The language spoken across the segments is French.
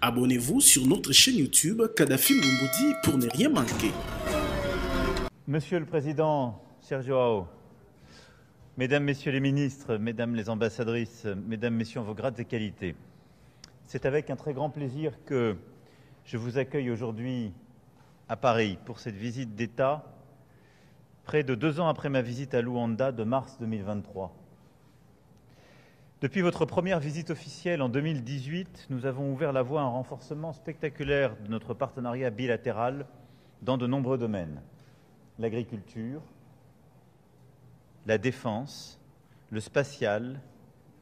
Abonnez-vous sur notre chaîne YouTube Kadhafi Mboumoudi pour ne rien manquer. Monsieur le Président, cher Joao, Mesdames, Messieurs les ministres, Mesdames les ambassadrices, Mesdames, Messieurs vos grades et qualités, c'est avec un très grand plaisir que je vous accueille aujourd'hui à Paris pour cette visite d'État, près de 2 ans après ma visite à Luanda de mars 2023. Depuis votre première visite officielle en 2018, nous avons ouvert la voie à un renforcement spectaculaire de notre partenariat bilatéral dans de nombreux domaines. L'agriculture, la défense, le spatial,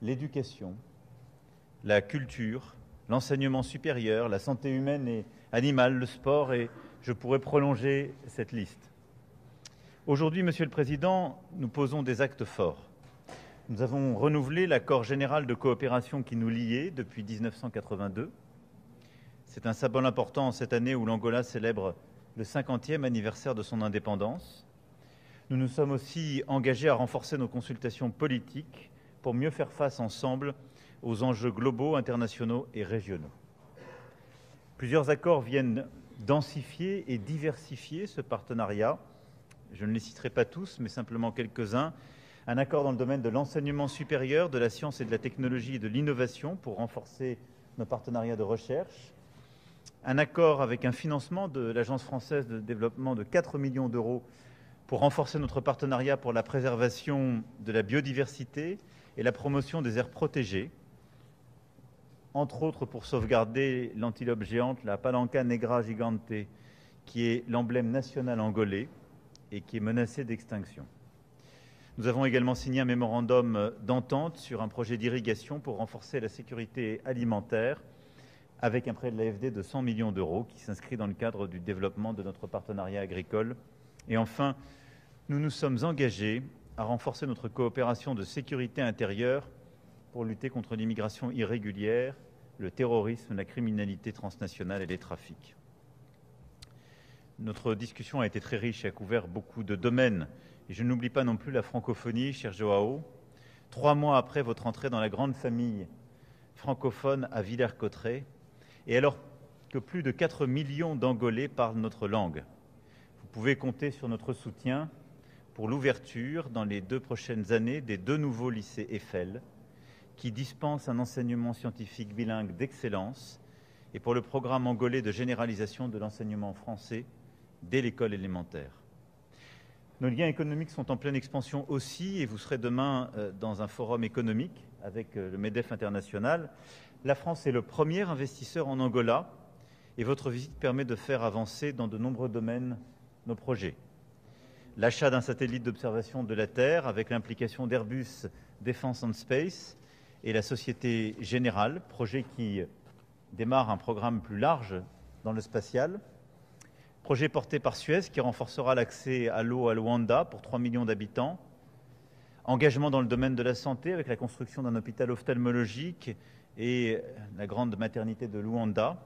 l'éducation, la culture, l'enseignement supérieur, la santé humaine et animale, le sport, et je pourrais prolonger cette liste. Aujourd'hui, Monsieur le Président, nous posons des actes forts. Nous avons renouvelé l'accord général de coopération qui nous liait depuis 1982. C'est un symbole important en cette année où l'Angola célèbre le 50e anniversaire de son indépendance. Nous nous sommes aussi engagés à renforcer nos consultations politiques pour mieux faire face ensemble aux enjeux globaux, internationaux et régionaux. Plusieurs accords viennent densifier et diversifier ce partenariat. Je ne les citerai pas tous, mais simplement quelques-uns. Un accord dans le domaine de l'enseignement supérieur, de la science et de la technologie et de l'innovation pour renforcer nos partenariats de recherche. Un accord avec un financement de l'Agence française de développement de 4 millions d'euros pour renforcer notre partenariat pour la préservation de la biodiversité et la promotion des aires protégées, entre autres pour sauvegarder l'antilope géante, la Palanca negra gigante, qui est l'emblème national angolais et qui est menacée d'extinction. Nous avons également signé un mémorandum d'entente sur un projet d'irrigation pour renforcer la sécurité alimentaire avec un prêt de l'AFD de 100 millions d'euros qui s'inscrit dans le cadre du développement de notre partenariat agricole. Et enfin, nous nous sommes engagés à renforcer notre coopération de sécurité intérieure pour lutter contre l'immigration irrégulière, le terrorisme, la criminalité transnationale et les trafics. Notre discussion a été très riche et a couvert beaucoup de domaines. Et je n'oublie pas non plus la francophonie, cher Joao. 3 mois après votre entrée dans la grande famille francophone à Villers-Cotterêts, et alors que plus de 4 millions d'Angolais parlent notre langue, vous pouvez compter sur notre soutien pour l'ouverture, dans les 2 prochaines années, des 2 nouveaux lycées Eiffel, qui dispensent un enseignement scientifique bilingue d'excellence, et pour le programme angolais de généralisation de l'enseignement français dès l'école élémentaire. Nos liens économiques sont en pleine expansion aussi, et vous serez demain dans un forum économique avec le MEDEF international. La France est le premier investisseur en Angola, et votre visite permet de faire avancer dans de nombreux domaines nos projets. L'achat d'un satellite d'observation de la Terre avec l'implication d'Airbus Defence and Space et la Société Générale, projet qui démarre un programme plus large dans le spatial. Projet porté par Suez qui renforcera l'accès à l'eau à Luanda pour 3 millions d'habitants. Engagement dans le domaine de la santé avec la construction d'un hôpital ophtalmologique et la grande maternité de Luanda.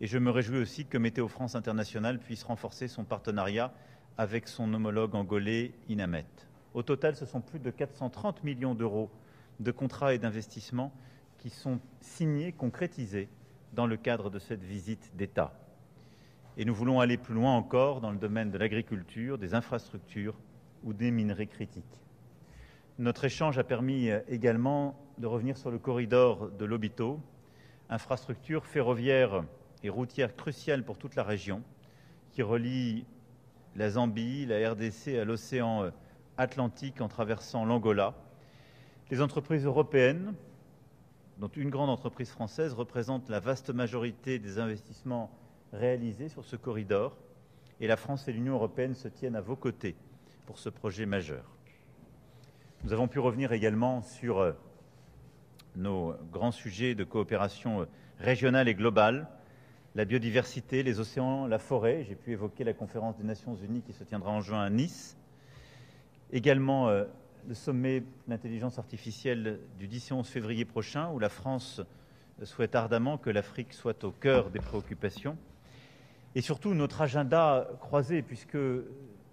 Et je me réjouis aussi que Météo France International puisse renforcer son partenariat avec son homologue angolais Inamet. Au total, ce sont plus de 430 millions d'euros de contrats et d'investissements qui sont signés, concrétisés dans le cadre de cette visite d'État. Et nous voulons aller plus loin encore dans le domaine de l'agriculture, des infrastructures ou des minerais critiques. Notre échange a permis également de revenir sur le corridor de Lobito, infrastructure ferroviaire et routière cruciale pour toute la région, qui relie la Zambie, la RDC à l'océan Atlantique en traversant l'Angola. Les entreprises européennes, dont une grande entreprise française, représentent la vaste majorité des investissements réalisés sur ce corridor, et la France et l'Union européenne se tiennent à vos côtés pour ce projet majeur. Nous avons pu revenir également sur nos grands sujets de coopération régionale et globale, la biodiversité, les océans, la forêt. J'ai pu évoquer la conférence des Nations Unies qui se tiendra en juin à Nice. Également le sommet de l'intelligence artificielle du 10 et 11 février prochain, où la France souhaite ardemment que l'Afrique soit au cœur des préoccupations. Et surtout notre agenda croisé, puisque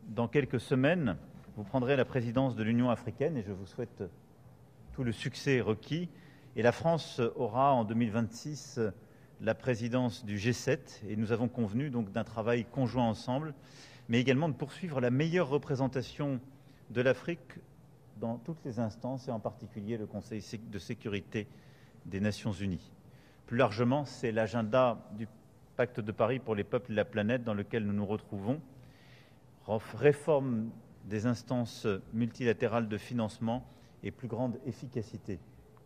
dans quelques semaines, vous prendrez la présidence de l'Union africaine, et je vous souhaite tout le succès requis. Et la France aura en 2026 la présidence du G7 et nous avons convenu donc d'un travail conjoint ensemble, mais également de poursuivre la meilleure représentation de l'Afrique dans toutes les instances et en particulier le Conseil de sécurité des Nations Unies. Plus largement, c'est l'agenda du Pacte de Paris pour les peuples et la planète dans lequel nous nous retrouvons. Réforme des instances multilatérales de financement et plus grande efficacité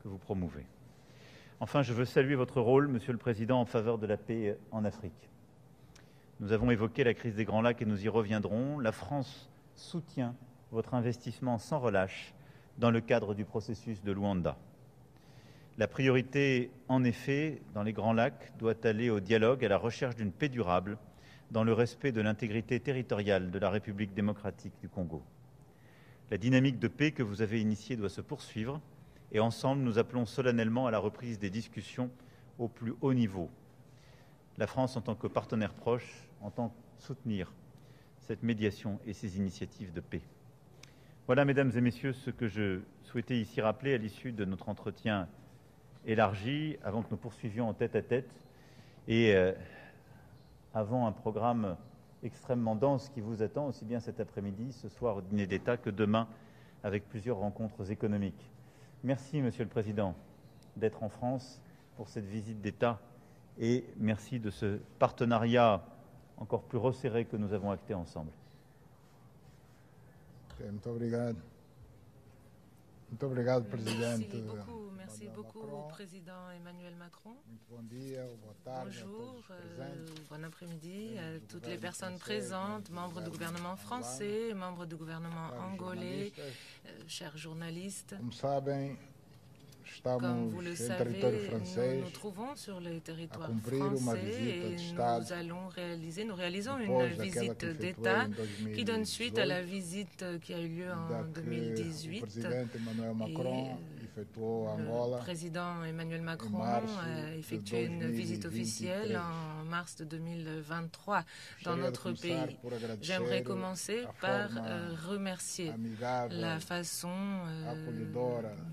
que vous promouvez. Enfin, je veux saluer votre rôle, Monsieur le Président, en faveur de la paix en Afrique. Nous avons évoqué la crise des Grands Lacs et nous y reviendrons. La France soutient votre investissement sans relâche dans le cadre du processus de Luanda. La priorité, en effet, dans les Grands Lacs, doit aller au dialogue, à la recherche d'une paix durable, dans le respect de l'intégrité territoriale de la République démocratique du Congo. La dynamique de paix que vous avez initiée doit se poursuivre et ensemble, nous appelons solennellement à la reprise des discussions au plus haut niveau. La France, en tant que partenaire proche, entend soutenir cette médiation et ces initiatives de paix. Voilà, mesdames et messieurs, ce que je souhaitais ici rappeler à l'issue de notre entretien élargi, avant que nous poursuivions en tête-à-tête et avant un programme extrêmement dense qui vous attend, aussi bien cet après-midi, ce soir au dîner d'État, que demain avec plusieurs rencontres économiques. Merci, Monsieur le Président, d'être en France pour cette visite d'État et merci de ce partenariat encore plus resserré que nous avons acté ensemble. Muito obrigado. Muito obrigado, Presidente. Merci beaucoup, Président Emmanuel Macron. Bonjour, bon après-midi à toutes les personnes présentes, membres du gouvernement français, membres du gouvernement angolais, chers journalistes. Comme vous le savez, nous nous trouvons sur le territoire français et nous réalisons une visite d'État qui donne suite à la visite qui a eu lieu en 2018. Le président Emmanuel Macron a effectué une visite officielle en mars de 2023 dans notre pays. J'aimerais commencer par remercier la façon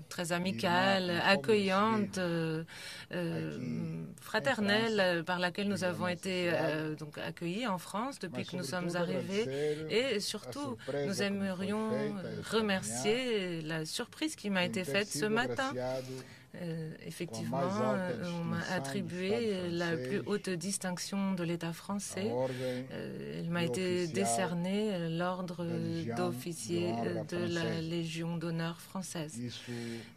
très amicale, accueillante, fraternelle par laquelle nous avons été donc accueillis en France depuis que nous sommes arrivés et surtout nous aimerions remercier la surprise qui m'a été faite ce matin. Effectivement, on m'a attribué la plus haute distinction de l'État français. Il m'a été décerné l'ordre d'officier de la Légion d'honneur française.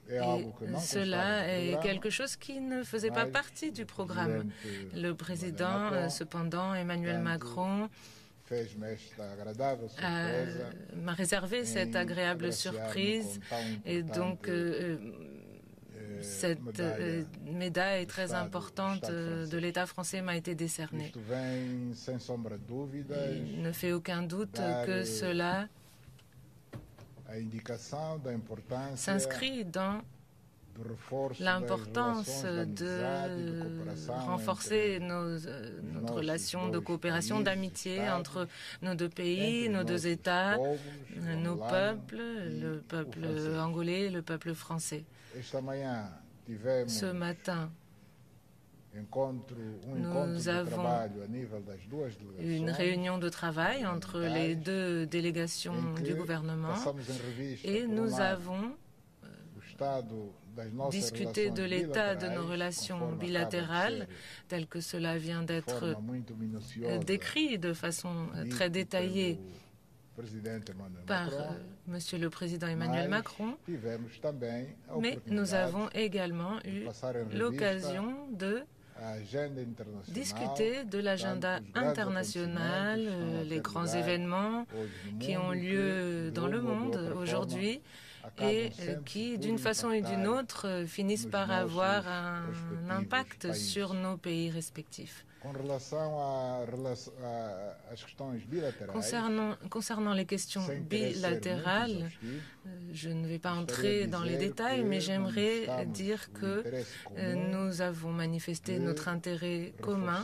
Et cela est quelque chose qui ne faisait pas partie du programme. Le président, cependant, Emmanuel Macron, m'a réservé cette agréable surprise et donc cette médaille très importante de l'État français m'a été décernée. Il ne fait aucun doute que cela s'inscrit dans l'importance de renforcer notre relation de coopération, d'amitié entre nos deux pays, nos deux États, nos peuples, le peuple angolais et le peuple français. Ce matin, nous avons une réunion de travail entre les deux délégations du gouvernement et nous avons discuté de l'état de nos relations bilatérales, tel que cela vient d'être décrit de façon très détaillée par Monsieur le Président Emmanuel Macron, mais nous avons également eu l'occasion de discuter de l'agenda international, les grands événements qui ont lieu dans le monde aujourd'hui et qui, d'une façon ou d'une autre, finissent par avoir un impact sur nos pays respectifs. Concernant les questions bilatérales, je ne vais pas entrer dans les détails, mais j'aimerais dire que nous avons manifesté notre intérêt commun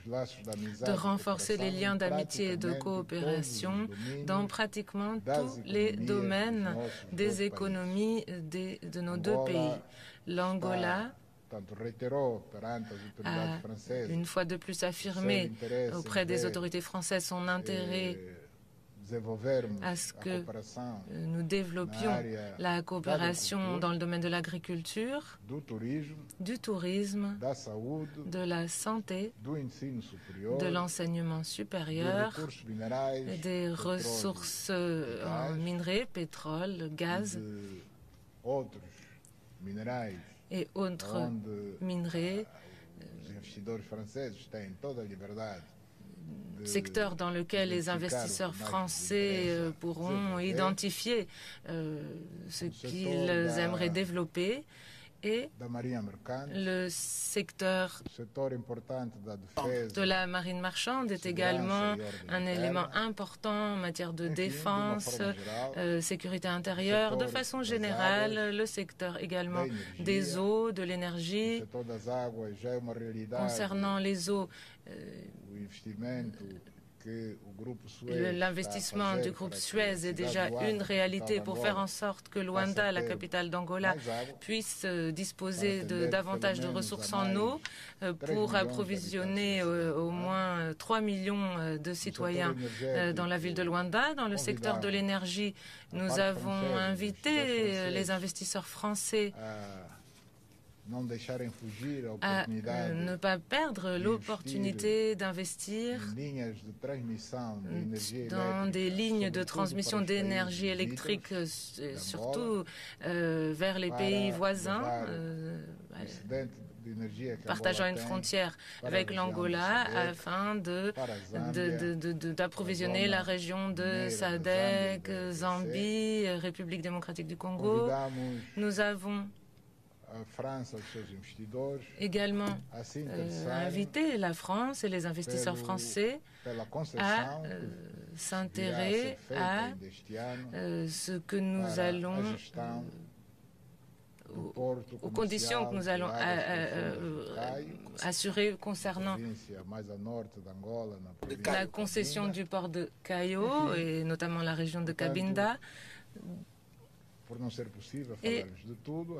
de renforcer les liens d'amitié et de coopération dans pratiquement tous les domaines des économies de nos deux pays. L'Angola a une fois de plus affirmé auprès des autorités françaises son intérêt à ce que nous développions la coopération dans le domaine de l'agriculture, du tourisme, de la santé, de l'enseignement supérieur, des ressources en minerais, pétrole, gaz et autres minerais, secteur dans lequel les investisseurs français pourront identifier ce qu'ils aimeraient développer, et le secteur de la marine marchande est également un élément important en matière de défense, sécurité intérieure. De façon générale, le secteur également des eaux, de l'énergie. Concernant les eaux, l'investissement du groupe Suez est déjà une réalité pour faire en sorte que Luanda, la capitale d'Angola, puisse disposer de davantage de ressources en eau pour approvisionner au moins 3 millions de citoyens dans la ville de Luanda. Dans le secteur de l'énergie, nous avons invité les investisseurs français à ne pas perdre l'opportunité d'investir dans des lignes de transmission d'énergie électrique, surtout vers les pays voisins, partageant une frontière avec l'Angola, afin d'approvisionner la région de Sadek, Zambie, République démocratique du Congo. Nous avons également invité la France et les investisseurs français à s'intéresser à ce que nous allons, aux conditions que nous allons assurer concernant la concession du port de Caio et notamment la région de Cabinda. Et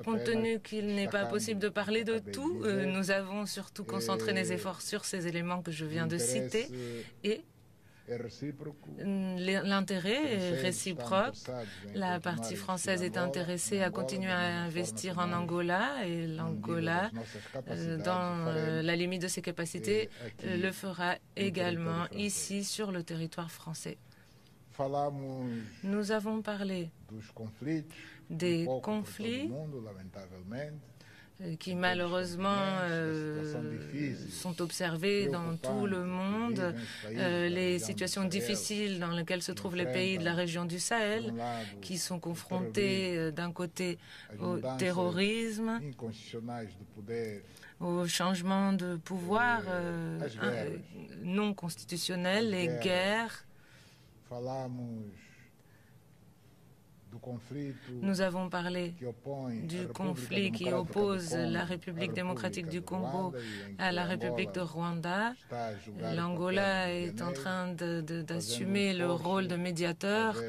compte tenu qu'il n'est pas possible de parler de tout, nous avons surtout concentré nos efforts sur ces éléments que je viens de citer, et l'intérêt est réciproque. La partie française est intéressée à continuer à investir en Angola, et l'Angola, dans la limite de ses capacités, le fera également ici sur le territoire français. Nous avons parlé des conflits qui malheureusement sont observés dans tout le monde, les situations difficiles dans lesquelles se trouvent les pays de la région du Sahel, qui sont confrontés d'un côté au terrorisme, au changement de pouvoir non constitutionnel, les guerres. Nous avons parlé du conflit qui oppose la République démocratique du Congo à la République de Rwanda. L'Angola est en train d'assumer le rôle de médiateur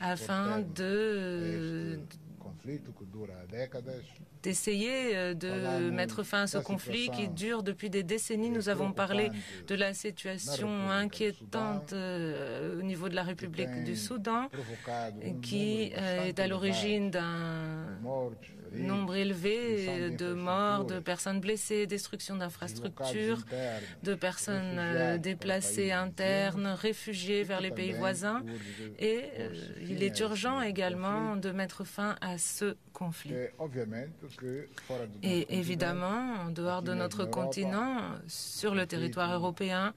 afin d'essayer de mettre fin à ce conflit qui dure depuis des décennies. Nous avons parlé de la situation inquiétante au niveau de la République du Soudan, qui est à l'origine d'un nombre élevé de morts, de personnes blessées, destruction d'infrastructures, de personnes déplacées internes, réfugiées vers les pays voisins. Et il est urgent également de mettre fin à ce conflit. Et évidemment, en dehors de notre continent, sur le territoire européen,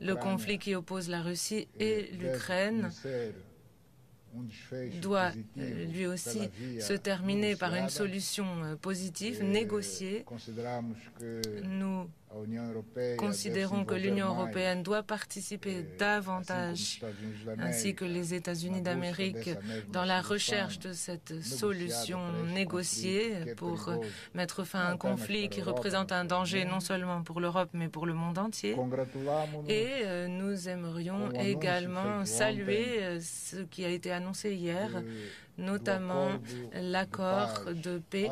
le conflit qui oppose la Russie et l'Ukraine doit lui aussi se terminer par une solution positive, négociée. Nous considérons que l'Union européenne doit participer davantage, ainsi que les États-Unis d'Amérique, dans la recherche de cette solution négociée pour mettre fin à un conflit qui représente un danger non seulement pour l'Europe, mais pour le monde entier. Et nous aimerions également saluer ce qui a été annoncé hier, notamment l'accord de paix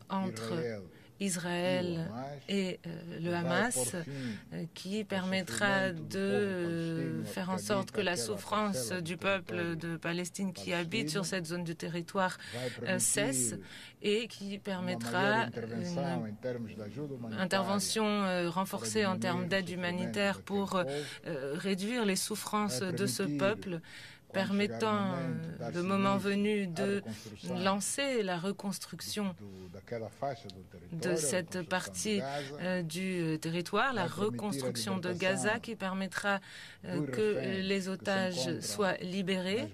entre Israël et le Hamas, qui permettra de faire en sorte que la souffrance du peuple de Palestine qui habite sur cette zone du territoire cesse et qui permettra une intervention renforcée en termes d'aide humanitaire pour réduire les souffrances de ce peuple, permettant, le moment venu, de lancer la reconstruction de cette partie du territoire, la reconstruction de Gaza qui permettra que les otages soient libérés,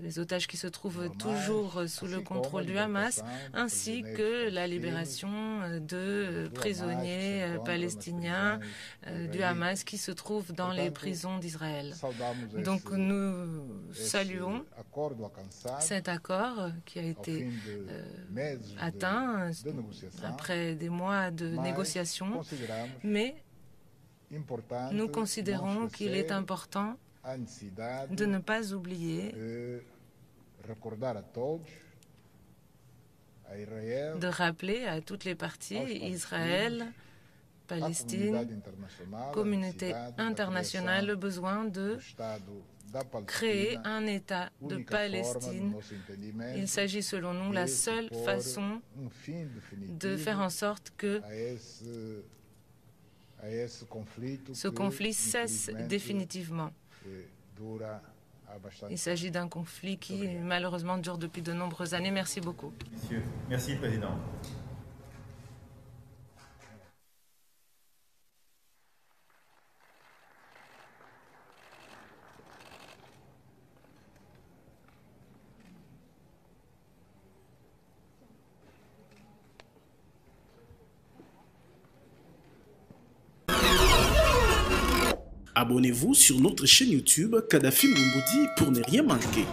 les otages qui se trouvent toujours sous le contrôle du Hamas, ainsi que la libération de prisonniers palestiniens du Hamas qui se trouvent dans les prisons d'Israël. Donc nous saluons cet accord qui a été atteint après des mois de négociations, mais nous considérons qu'il est important de ne pas oublier de rappeler à toutes les parties, Israël, Palestine, communauté internationale, le besoin de créer un État de Palestine. Il s'agit selon nous la seule façon de faire en sorte que ce conflit cesse définitivement. Il s'agit d'un conflit qui malheureusement dure depuis de nombreuses années. Merci beaucoup. Messieurs. Merci, Président. Abonnez-vous sur notre chaîne YouTube Kadhafi Moumoudi pour ne rien manquer.